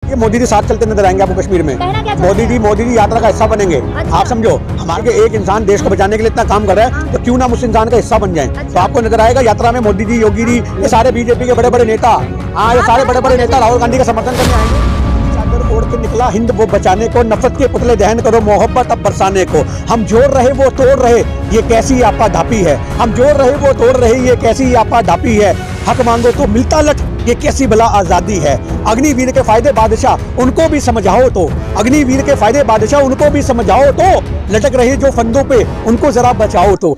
ये मोदी जी साथ चलते नजर आएंगे आपको कश्मीर में। मोदी जी यात्रा का हिस्सा बनेंगे। अच्छा। आप समझो, हमारे एक इंसान देश को बचाने के लिए इतना काम कर रहा है, तो क्यों ना उस इंसान का हिस्सा बन जाए। अच्छा। तो आपको नजर आएगा यात्रा में मोदी जी, योगी जी, ये सारे बीजेपी के बड़े बड़े नेता, हाँ ये सारे बड़े बड़े नेता राहुल गांधी का समर्थन करने आएंगे। चादर ओढ़ के निकला हिंद वो बचाने को, नफरत के पुतले दहन करो मोहब्बत अब बरसाने को। हम जोड़ रहे वो तोड़ रहे, ये कैसी आपा धापी है। हम जोड़ रहे वो तोड़ रहे, ये कैसी आपा धापी है। हक मांगो तो मिलता लट, ये कैसी भला आजादी है। अग्निवीर के फायदे बादशाह उनको भी समझाओ तो, अग्निवीर के फायदे बादशाह उनको भी समझाओ तो, लटक रहे जो फंदों पे उनको जरा बचाओ तो।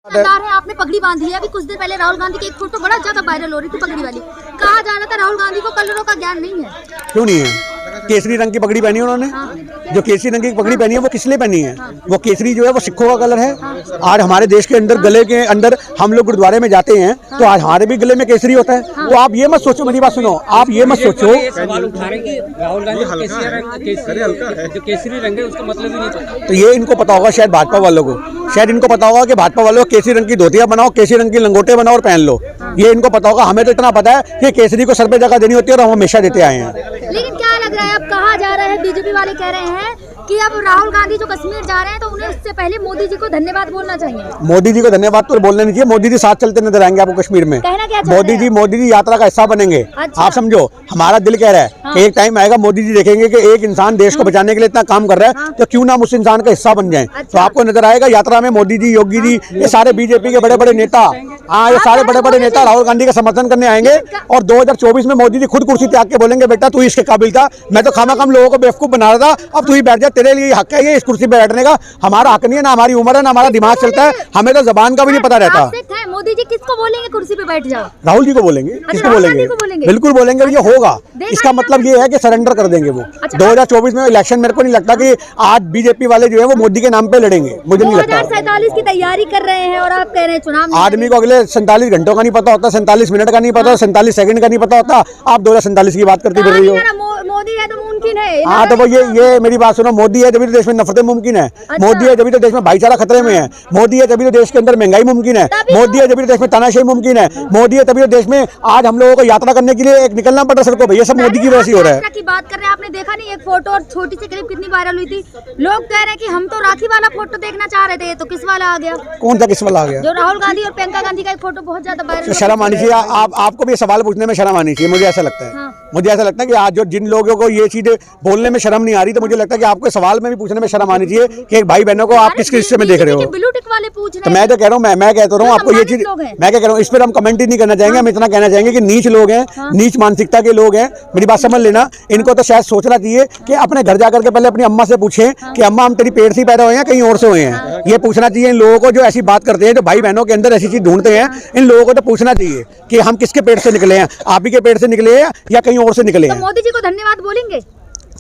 सरदार है, आपने पगड़ी बांधी है। अभी कुछ दिन पहले राहुल गांधी की एक फोटो बड़ा ज्यादा वायरल हो रही थी पगड़ी वाली। कहा जा रहा था राहुल गांधी को कलरों का ज्ञान नहीं है। क्यों नहीं है? केसरी रंग की पगड़ी पहनी है उन्होंने। हाँ। जो केसरी रंग की पगड़ी पहनी है वो किस लिए पहनी है? हाँ। वो केसरी जो है वो सिखों का कलर है। हाँ। आज हमारे देश के अंदर गले के अंदर हम लोग गुरुद्वारे में जाते हैं, तो आज हमारे भी गले में केसरी होता है। वो आप ये मत सोचो, मेरी बात सुनो, आप ये मत सोचो। सवाल उठा रहे हैं कि राहुल गांधी जो केसरी रंग है उसका मतलब ही नहीं पता। तो ये इनको पता होगा शायद भाजपा वालों को, शायद इनको पता होगा कि भाजपा वालों को केसरी रंग की धोतियां बनाओ, केसरी रंग की लंगोटे बनाओ और पहन लो। ये इनको पता होगा। हमें तो इतना पता है कि केसरी को सर पे जगह देनी होती है और हम हमेशा देते आए हैं। लेकिन क्या लग रहा है, अब कहा जा रहा है, बीजेपी वाले कह रहे हैं कि अब राहुल गांधी जो कश्मीर जा रहे हैं तो उन्हें उससे पहले मोदी जी को धन्यवाद बोलना चाहिए। मोदी जी को धन्यवाद तो बोलना नहीं चाहिए। मोदी जी साथ चलते नजर आएंगे आपको कश्मीर में। कहना क्या चाहते हैं? मोदी जी यात्रा का हिस्सा बनेंगे। अच्छा। आप समझो, हमारा दिल कह रहा है हाँ। कि एक टाइम आएगा मोदी जी देखेंगे कि एक इंसान देश को बचाने के लिए इतना काम कर रहा है, हाँ। तो क्यों ना उस इंसान का हिस्सा बन जाए। अच्छा। तो आपको नजर आएगा यात्रा में मोदी जी, योगी जी, ये सारे बीजेपी के बड़े बड़े नेता, हाँ ये सारे बड़े बड़े नेता राहुल गांधी का समर्थन करने आएंगे। और 2024 में मोदी जी खुद कुर्सी त्याग के बोलेंगे, बेटा तू इसके काबिल था, मैं तो खामा कम लोगों को बेवकूफ बना रहा था, अब तू ही बैठ जा, तेरे लिए हक है ये इस कुर्सी पे बैठने का। हमारा हक नहीं है, ना हमारी उम्र है, ना हमारा दिमाग चलता है, हमें तो जबान का भी नहीं पता रहता। आप सिख हैं, मोदी जी किसको बोलेंगे कुर्सी पे बैठ जाओ? राहुल जी को बोलेंगे। किसको राहुल बोलेंगे? गांधी को बोलेंगे। बिल्कुल बोलेंगे, और ये होगा। देखा इसका नहीं मतलब ये है कि सरेंडर कर देंगे वो। अच्छा। 2024 में इलेक्शन मेरे को नहीं लगता कि आज बीजेपी वाले जो है वो मोदी के नाम पे लड़ेंगे, मुझे नहीं लगता। 2047 की तैयारी कर रहे हैं और आप कह रहे हैं चुनाव नहीं आदमी को अगले 47 घंटों का नहीं पता होता, 47 मिनट का नहीं पता, 47 सेकंड का नहीं पता होता। आप 2047 की बात करती फिर रही हो। मोदी है तो मुमकिन है। हाँ तो वो ये मेरी बात सुनो, मोदी है जब तो देश में नफरतें मुमकिन है। मोदी है जब तो देश में भाईचारा खतरे में है। मोदी है तभी तो देश के अंदर महंगाई मुमकिन है। मोदी है तभी तो देश में तानाशाही मुमकिन है। मोदी है तभी तो देश में आज हम लोगों को यात्रा करने के लिए एक निकलना पड़ रहा है सड़कों पे। ये सब मोदी की वजह से हो रहा है। की बात कर रहे हैं, आपने देखा नहीं एक फोटो और छोटी सी क्लिप कितनी वायरल हुई थी। लोग कह रहे हैं कि हम तो राखी वाला फोटो देखना चाह रहे थे, तो किस वाला आ गया? कौन सा किस वाला आ गया? जो राहुल गांधी और प्रियंका गांधी का एक फोटो बहुत ज्यादा वायरल। शर्म आनी चाहिए। आपको भी सवाल पूछने में शर्म आनी चाहिए, मुझे ऐसा लगता है। हाँ। मुझे ऐसा लगता है कि आज जो जिन लोगों को ये चीजें बोलने में शर्म नहीं आ रही, तो मुझे लगता है कि आपको सवाल में भी पूछने में शर्म आनी चाहिए कि एक भाई बहनों को आप किस हिस्से में देख रहे हो। ब्लू टिक वाले पूछ रहे तो हैं। मैं तो कह रहा हूँ, मैं कहता रहा हूँ आपको ये चीज, मैं क्या कह रहा हूँ, इस पर हम कमेंट ही नहीं करना चाहेंगे। हम इतना कहना चाहेंगे कि नीच लोग हैं, नीच मानसिकता के लोग हैं, मेरी बात समझ लेना। इनको तो शायद सोचना चाहिए कि अपने घर जाकर के पहले अपनी अम्मा से पूछें कि अम्मा हम तेरी पेट से पैदा हुए हैं कहीं और से हुए हैं। ये पूछना चाहिए इन लोगों को जो ऐसी बात करते हैं, जो भाई बहनों के अंदर ऐसी चीज ढूंढते हैं। इन लोगों को तो पूछना चाहिए कि हम किसके पेट से निकले हैं, आप ही के पेट से निकले हैं या कहीं और से निकले हैं। मोदी जी को धन्यवाद बोलेंगे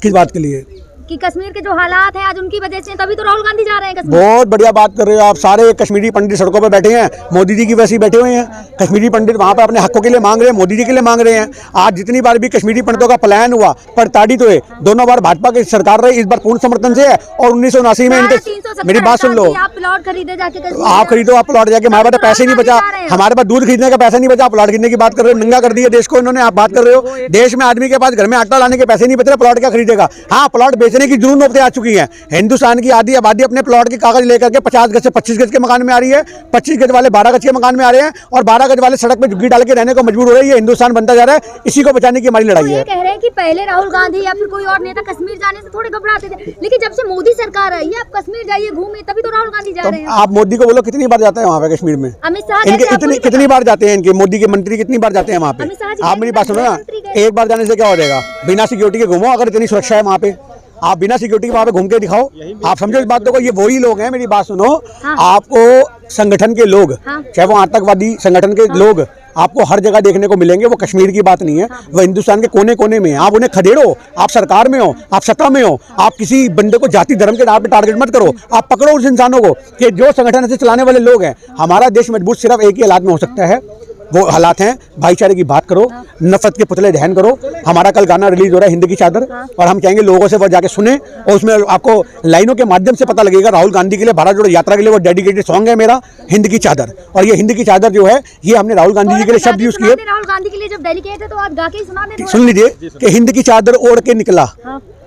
किस बात के लिए? कि कश्मीर के जो हालात हैं आज उनकी वजह से, तभी तो राहुल गांधी जा रहे हैं कश्मीर। बहुत बढ़िया बात कर रहे हो आप। सारे कश्मीरी पंडित सड़कों पे बैठे हैं, मोदी जी की वजह से बैठे हुए हैं। कश्मीरी पंडित वहां पे अपने हकों के लिए मांग रहे हैं, मोदी जी के लिए मांग रहे हैं। आज जितनी बार भी कश्मीरी पंडितों का पलायन हुआ, प्रताड़ित हुए, दोनों बार भाजपा की सरकार रही, इस बार पूर्ण समर्थन से है। और 1979 में इनके, मेरी बात सुन लो, आप प्लॉट खरीदे जाके, आप खरीदो, आप प्लॉट जाके, हमारे पास पैसे नहीं बचा, हमारे पास दूध खरीदने का पैसा नहीं बचा, प्लॉट खरीदने की बात कर रहे हो। नंगा कर दिया देश को इन्होंने, आप बात कर रहे हो। देश में आदमी के पास घर में आटा लाने के पैसे नहीं बच रहे, प्लॉट क्या खरीदेगा? हाँ, प्लॉट बेचने की जुनून नौबतें आ चुकी है। हिंदुस्तान की आधी आबादी अपने प्लॉट के कागज लेकर के 50 गज से 25 गज के मकान में आ रही है, 25 गज वाले 12 गज के मकान में आ रहे हैं, और 12 गज वाले सड़क पे झुग्गी डाल के रहने को मजबूर हो रही है। हिंदुस्तान बनता जा रहा है, इसी को बचाने की हमारी लड़ाई है। कह रहे हैं कि पहले राहुल गांधी या फिर कोई और नेता कश्मीर जाने से थोड़े घबराते थे, लेकिन जब से मोदी सरकार आई है, आप कश्मीर जाइए, घूमिए, तभी तो राहुल गांधी जा रहे हैं। आप मोदी को बोलो कितनी बार जाते हैं वहाँ पे कश्मीर में? अमित शाह इनके कितनी बार जाते हैं? इनके मोदी के मंत्री कितनी बार जाते हैं वहाँ पे? आप मेरी बात सुनो ना, एक बार जाने से क्या हो जाएगा? बिना सिक्योरिटी के घूमो, अगर इतनी सुरक्षा है वहाँ पे, आप बिना सिक्योरिटी के वहाँ पे घूम के दिखाओ। आप समझो इस बात को, ये वही लोग हैं, मेरी बात सुनो। हाँ। आपको संगठन के लोग, हाँ। चाहे वो आतंकवादी संगठन के लोग, आपको हर जगह देखने को मिलेंगे। वो कश्मीर की बात नहीं है, वो हिंदुस्तान के कोने कोने में है। आप उन्हें खदेड़ो, आप सरकार में हो, आप सत्ता में हो, आप किसी बंदे को जाति धर्म के नाम पे टारगेट मत करो। आप पकड़ो उस इंसानों को कि जो संगठन से चलाने वाले लोग हैं। हमारा देश मजबूत सिर्फ एक ही हालात में हो सकता है, वो हालात हैं। भाईचारे की बात करो, नफरत के पुतले दहन करो। हमारा कल गाना रिलीज हो रहा है हिंद की चादर, और हम कहेंगे लोगों से वो जाके सुने, और उसमें आपको लाइनों के माध्यम से पता लगेगा राहुल गांधी के लिए, भारत जोड़ो यात्रा के लिए वो डेडिकेटेड सॉन्ग है मेरा हिंद की चादर। और ये हिंद की चादर जो है ये हमने राहुल गांधी जी के लिए शब्द यूज किए। राहुल गांधी के लिए जब डेडिकेट है तो आप गा के ही सुना दें। सुन लीजिए कि हिंद की चादर ओढ़ के निकला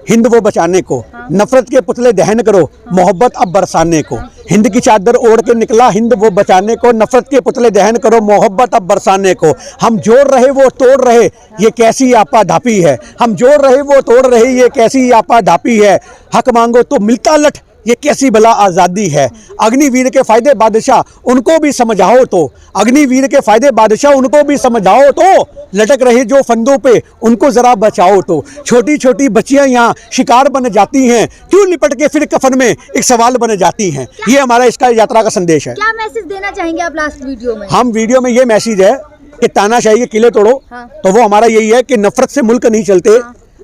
हिंद वो बचाने को, नफरत के पुतले दहन करो मोहब्बत अब बरसाने को। हिंद की चादर ओढ़ के निकला हिंद वो बचाने को, नफरत के पुतले दहन करो मोहब्बत अब बरसाने को। हम जोड़ रहे वो तोड़ रहे ये कैसी आपा धापी है, हम जोड़ रहे वो तोड़ रहे ये कैसी आपा धापी है। हक मांगो तो मिलता लट ये कैसी भला आज़ादी है। अग्निवीर के फायदे बादशाह उनको भी समझाओ तो, अग्निवीर के फायदे बादशाह उनको भी समझाओ तो, लटक रहे जो फंदों पे उनको जरा बचाओ तो। छोटी छोटी बच्चियां यहाँ शिकार बन जाती हैं, क्यों लिपट के फिर कफन में एक सवाल बन जाती हैं। ये हमारा इसका यात्रा का संदेश है। क्या मैसेज देना चाहेंगे आप लास्ट वीडियो में? हम वीडियो में ये मैसेज है कि तानाशाही के किले तोड़ो, तो वो हमारा यही है कि नफरत से मुल्क नहीं चलते,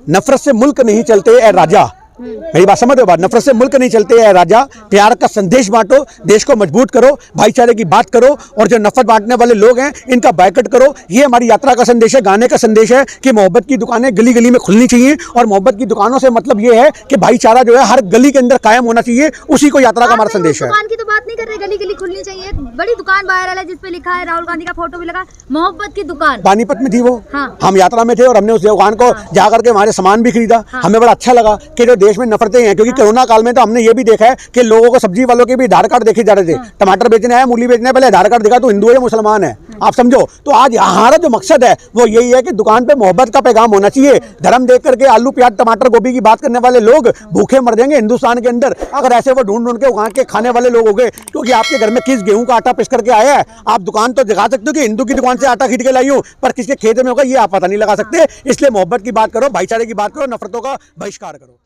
नफरत से मुल्क नहीं चलते ए राजा। मेरी बात समझ रहे हो? बात नफरत से मुल्क नहीं चलते है राजा। प्यार का संदेश बांटो, देश को मजबूत करो, भाईचारे की बात करो, और जो नफरत बांटने वाले लोग हैं इनका बायकट करो। ये हमारी यात्रा का संदेश है। गाने का संदेश है कि मोहब्बत की दुकानें गली गली में खुलनी चाहिए, और मोहब्बत की दुकानों से मतलब ये है कि भाईचारा जो है हर गली के अंदर कायम होना चाहिए। उसी को यात्रा का हमारा संदेश है। दुकान की तो बात नहीं कर रहे, गली गली खुलनी चाहिए। एक बड़ी दुकान वायरल है जिसपे लिखा है, राहुल गांधी का फोटो भी लगा, मोहब्बत की दुकान। पानीपत में थी वो। हाँ। हम यात्रा में थे और हमने उस दुकान को जाकर के हमारे सामान भी खरीदा। हमें बड़ा अच्छा लगा कि जो देश में नफरतें हैं, क्योंकि कोरोना काल में तो हमने ये भी देखा है कि लोगों को, सब्जी वालों के भी आधार कार्ड देखे जा रहे थे। टमाटर बेचने आया, मूली बेचने, पहले आधार कार्ड देखा तो हिंदू है मुसलमान है, आप समझो। तो आज हमारा जो मकसद है वो यही है कि दुकान पे मोहब्बत का पैगाम होना चाहिए। धर्म देख करके आलू प्याज टमाटर गोभी की बात करने वाले लोग भूखे मर जाएंगे हिंदुस्तान के अंदर, अगर ऐसे वो ढूंढ ढूंढ के उगा के खाने वाले लोग हो गए। क्योंकि आपके घर में किस गेहूं का आटा पिस करके आया है, आप दुकान तो दिखा सकते हो कि हिंदू की दुकान से आटा खरीद के लाई हूं, पर किसके खेत में होगा ये आप पता नहीं लगा सकते। इसलिए मोहब्बत की बात करो, भाईचारे की बात करो, नफरतों का बहिष्कार करो।